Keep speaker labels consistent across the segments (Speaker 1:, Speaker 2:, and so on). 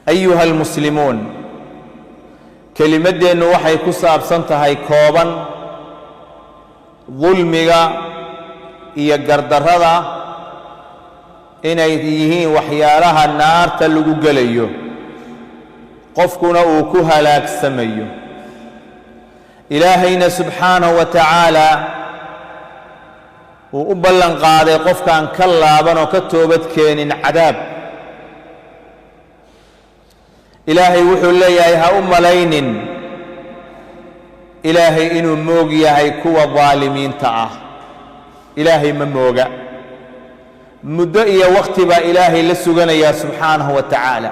Speaker 1: أيها المسلمون كلمتنا waxay ku saabsan tahay kooban dulmiga iyo gardarrada inay yihiin waxyaalaha naarta lagu galayo qofkuna uu ku halaagsamayo ilaahayna subxaanahu wa tacaala uu u ballan qaaday qofkaan ka laaban oo ka toobad keenin cadaab ilaahay wuxuu leeyahay ha u malaynin ilaahay inuu moog yahay kuwa daalimiinta ah ilaahay ma mooga muddo iyo waqti baa ilaahay la suganayaa subxaanahu wa tacaala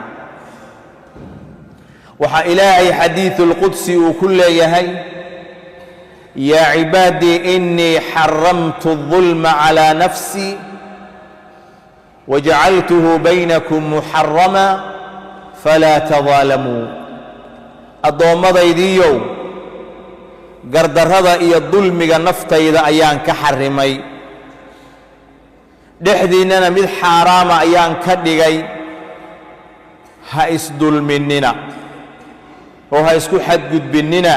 Speaker 1: waxaa ilaahay xadiiثul qudsi uu ku leeyahay yaa cibaadii inii xaramtu الظulma calىa nafsii wajacaltuhu baynakum muxarama falaa tadaalamuu addoommadaydiiyow gardarrada iyo dulmiga naftayda ayaan ka xarrimay dhexdiinnana mid xaaraama ayaan ka dhigay ha isdulminnina oo ha isku xadgudbinnina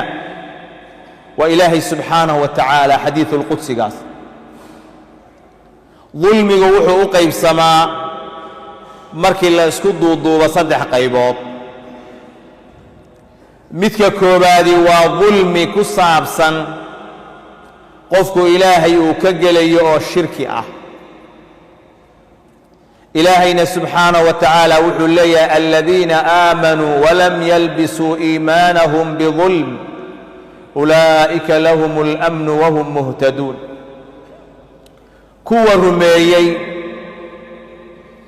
Speaker 1: waa ilaahay subxaanahu wa tacaala xadiiثulqudsigaas dulmigu wuxuu u qaybsamaa markii la isku duuduubo saddex qaybood midka koobaadi waa dulmi ku saabsan qofku ilaahay uu ka gelayo oo shirki ah ilaahayna subxaanahu wa tacaala wuxuu leeyahay aladiina aamanuu walam yalbisuu iimaanahum bidulm ulaa'ika lahum اlamnu wahum muhtaduun kuwa rumeeyey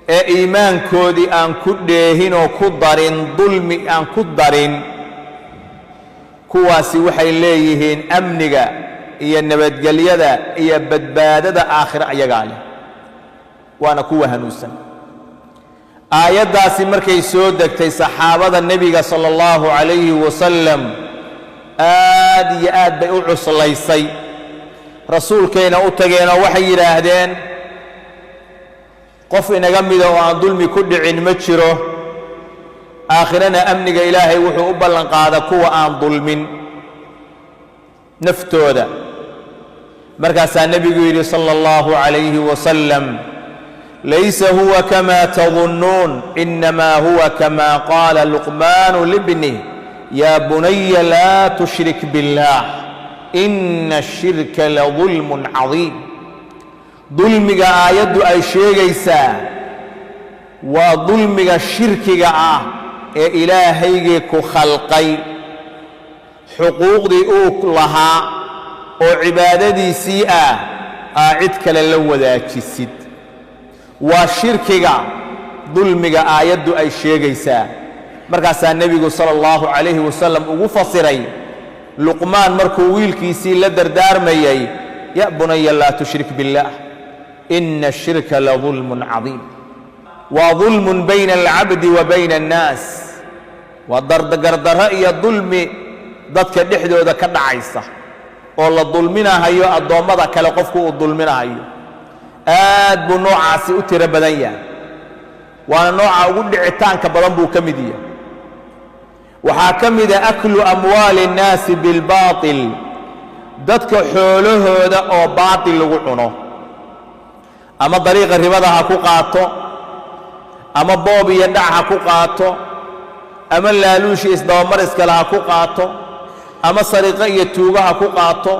Speaker 1: ee iimaankoodii aan ku dheehin oo ku darin dulmi aan ku darin kuwaasi waxay leeyihiin amniga iyo nabadgelyada iyo badbaadada aakhira ayagaa leh waana kuwa hanuunsan aayaddaasi markay soo degtay saxaabada nebiga sala allahu calayhi wasalam aad iyo aad bay u cuslaysay rasuulkayna u tageenoo waxay yidhaahdeen qof inaga mida oo aan dulmi ku dhicin ma jiro aakhirana amniga ilaahay wuxuu u ballan qaada kuwa aan dulmin naftooda markaasaa nebigu yidhi sala allahu calayhi wasalam laysa huwa kama tadunnuun inamaa huwa kama qaala luqmaanu libnih yaa bunaya laa tushrik biاllah ina ashirka ladulmun cadiim dulmiga aayaddu ay sheegaysaa waa dulmiga shirkiga ah ee ilaahaygii ku khalqay xuquuqdii uu lahaa oo cibaadadiisii ah aa cid kale la wadaajisid waa shirkiga dulmiga aayaddu ay sheegaysaa markaasaa nebigu sala allahu calayhi wasalam ugu fasiray luqmaan markuu wiilkiisii la dardaarmayay ya bunaya laa tushrik biاllah ina ashirka ladulmun cadiim waa dulmun bayna alcabdi wa bayna annaas waa gardarro iyo dulmi dadka dhexdooda ka dhacaysa oo la dulminahayo addoommada kale qofku uu dulminahayo aad buu noocaasi u tiro badan yahay waana nooca ugu dhicitaanka badan buu ka mid yahay waxaa ka mida aklu amwaali اnnaasi bilbaaطil dadka xoolahooda oo baatil lagu cuno ama dariiqa ribada ha ku qaato ama boob iyo dhac ha ku qaato ama laaluushi isdabamariskale ha ku qaato ama sariqo iyo tuugo ha ku qaato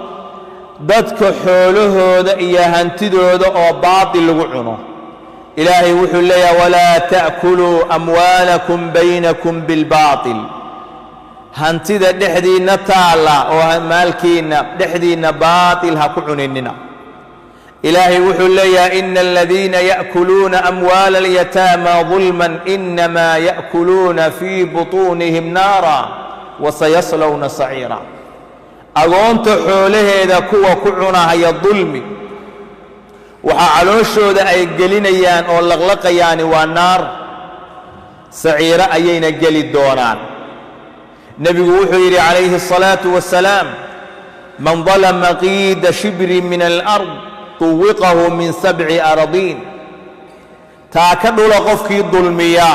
Speaker 1: dadka xoolahooda iyo hantidooda oo baatil lagu cuno ilaahay wuxuu leeyahay walaa ta'kuluu amwaalakum baynakum bilbaatil hantida dhexdiinna taalla oo maalkiinna dhexdiinna baatil ha ku cuninina ilaahay wuxuu leeyahay ina aladiina ya'kuluuna amwaala alyataama dulman inamaa ya'kuluuna fii butuunihim naara wasayaslawna saciira agoonta xoolaheeda kuwa ku cunahaya dulmi waxaa calooshooda ay gelinayaan oo laqlaqayaani waa naar saciiro ayayna geli doonaan nebigu wuxuu yidhi calayhi الصalaaةu wasalaam man dalama qiida shibri min alard tuwiqahu min 7 aradiin taa ka dhula qofkii dulmiya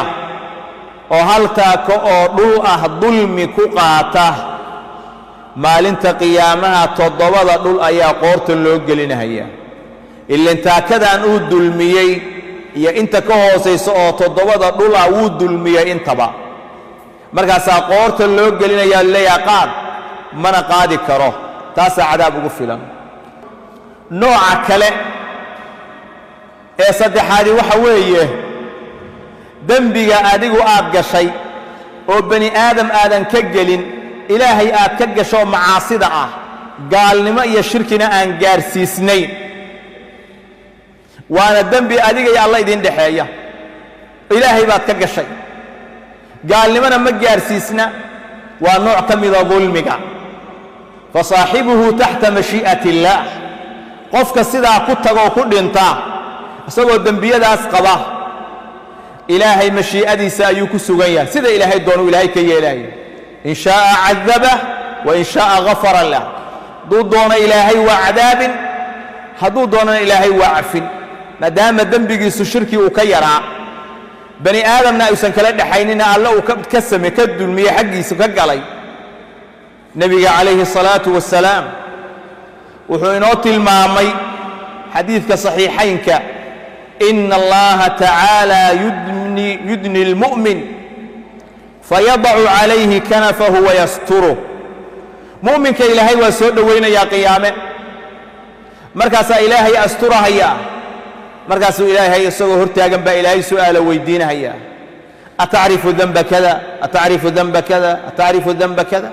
Speaker 1: oo hal taako oo dhul ah dulmi ku qaata maalinta qiyaamaha 7 dhul ayaa qoorta loo gelinaya ilaa taakadan uu dulmiyay iyo inta ka hooseyso oo 7 dhul ah uu dulmiyay intaba markaas qoorta loo gelinaya leeyahay qaad mana qaadi karo taas cadaab ugu filan nooca kale ee saddexaadi waxa weeye dambiga adigu aad gashay oo bani aadam aadan ka gelin ilaahay aad ka gasho macaasida ah gaalnimo iyo shirkina aan gaarsiisnayn waana dambi adiga iyo Allah idin dhaxeeya ilaahay baad ka gashay gaalnimana ma gaarsiisna waa nooc ka mid ah dulmiga fasaahibuhu tahta mashi'ati Allah qofka sidaa ku tago ku dhinta asagoo dambiyadaas qaba ilaahay mashii'adiisa ayuu ku sugan yahay sida ilaahay doono ilaahay ka yeelay in shaa azaba wa in shaa ghafara lah duu doona ilaahay waa cadaabin haduu doona ilaahay waa afin maadaama dambigiisu shirki uu ka yaraa bani aadamna aysan kala dhaxaynina alla uu ka samee ka dulmiye xaqiisa ka galay nabiga calayhi salaatu wassalaam wuxuu inoo tilmaamay xadiidka saxiixaynka إن الله تعالى يدني المؤمن فيضع عليه كنفه ويستره مؤمن كإلهي وسود وين يا قيامة مركز إلهي أسترها يا مركز إلهي يسوع هرتاجا بإلهي سؤال ويدينها يا أتعرف ذنب كذا أتعرف ذنب كذا أتعرف ذنب كذا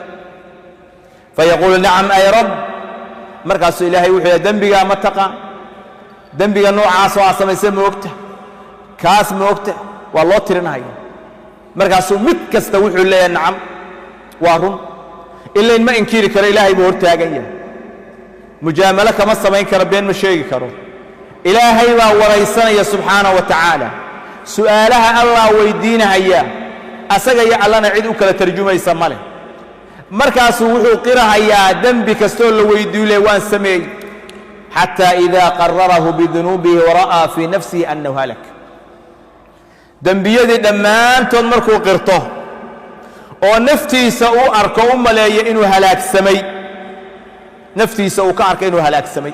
Speaker 1: فيقول نعم أي رب مركز إلهي وحي ذنبي ما تقع dambiga noocaas oo sameeyay moogta kaas moogta waa loo tirinayaa markaas mid kasta wuxuu leeyahay nacam waa run ilaa in ma inkiri karo ilaahay buu hortaagan yahay mujaamala kama sameyn karo been ma sheegi karo ilaahay baa waraysanaya subhanahu wa ta'ala su'aalaha Allah weydiinaya asaga iyo allana cid u kala tarjumaysa male markaas wuxuu qirahayaa dambi kasto la weydiiyay waan sameeyay حتى إذا قرره بذنوبه ورأى في نفسه أنه هلك دنبيدي دمان تنمركو قرطه ونفتي سأو أركو ملايا إنه هلاك سمي نفتي سأو كأرك إنه هلاك سمي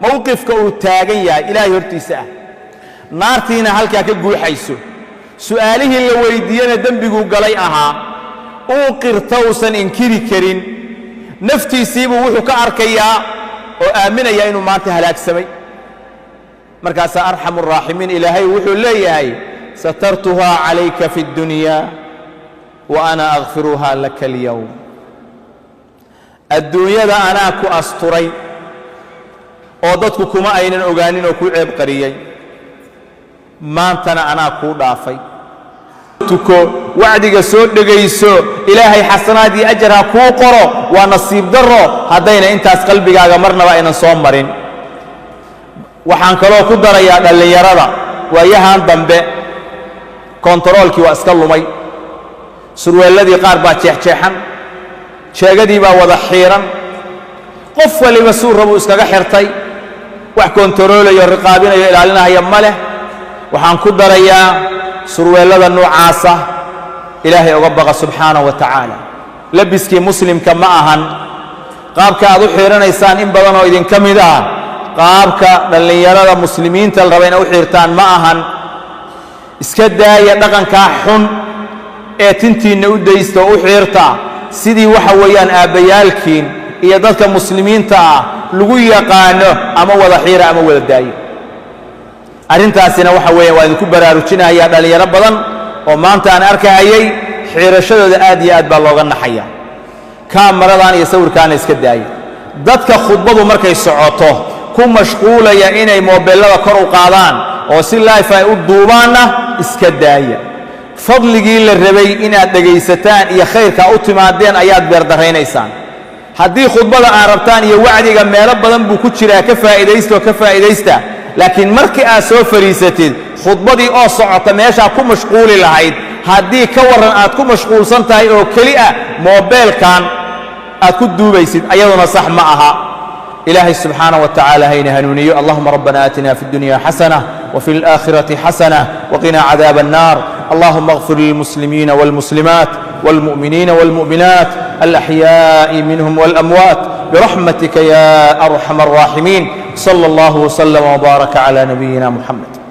Speaker 1: موقفك تاغيا إلهي ارتساء نارتينا هلك يكبو حيثو سؤاله اللي ويدينا دنبيقو قليئها أو قرطوسا إنكري كرين نفتي سيبو وحو كأركيا وآمن يا إنه ما تهلاك سمي مركز أرحم الراحمين إلهي وحو ليهي سترتها عليك في الدنيا وأنا أغفرها لك اليوم الدنيا ذا أنا كو أسطري أوضتك كما أين أغانين وكو عبقريي ما أنتنا أنا كو دافي تكو وعدك سود دغيسو إلهي حسناتي أجرها كو قرو ونصيب درو هدينا انتاس قلبك مرنا وإنا صومرين وحان كلو كدريا دليرada wayahan dambe controlki waa iska lumay surweeladii qaar baa jeexjeexan sheegadii baa wada xiiran qof waliba suu rabo iskaga xirtay wax controlayo riqaabinayo ilaalinaya male waxaan ku darayaa surweelada noocaasa ilaahay uga baqa subhanahu wa ta'ala labiski muslimka ma ahan qaabka aad u xiiranaysaan in badan oo idin kamid ah qaabka dhalinyarada muslimiinta la rabo inay u xiirtaan ma ahan iska daaya dhaqanka xun ee tintiina u deysto u xiirta sidii waxa weeyaan aabayaalkiin iyo dadka muslimiinta ah lagu yaqaano ama wada xiira ama wada daayo arintaasina waxa weeyaan waa idinku baraarujinaya dhalinyaro badan oo maanta aan arkayay xiirashadooda aad iyo aad baa looga naxaya kaamaradan iyo sawirkaana iska daaya dadka khudbadu markay socoto ku mashquulaya inay mobilada kor u qaadaan oo si live ay u duubaana iska daaya fadligii la rabay inaad dhageysataan iyo khayrka u timaadeen ayaad beer dareynaysaan haddii khudbada aad rabtaan iyo wacdiga meelo badan buu ku jiraa ka faa'iidaysta laakiin markii aad soo fariisatid khudbadii oo socota meesha ku mashquuli lahayd haddii ka waran aad ku mashquulsan tahay oo kali ah mobilkan aad ku duubaysid ayaduna sax ma aha إلهي سبحانه وتعالى هين هنوني اللهم ربنا آتنا في الدنيا حسنة وفي الآخرة حسنة وقنا عذاب النار اللهم اغفر للمسلمين والمسلمات والمؤمنين والمؤمنات الأحياء منهم والأموات برحمتك يا أرحم الراحمين. صلى الله وسلم وبارك على نبينا محمد.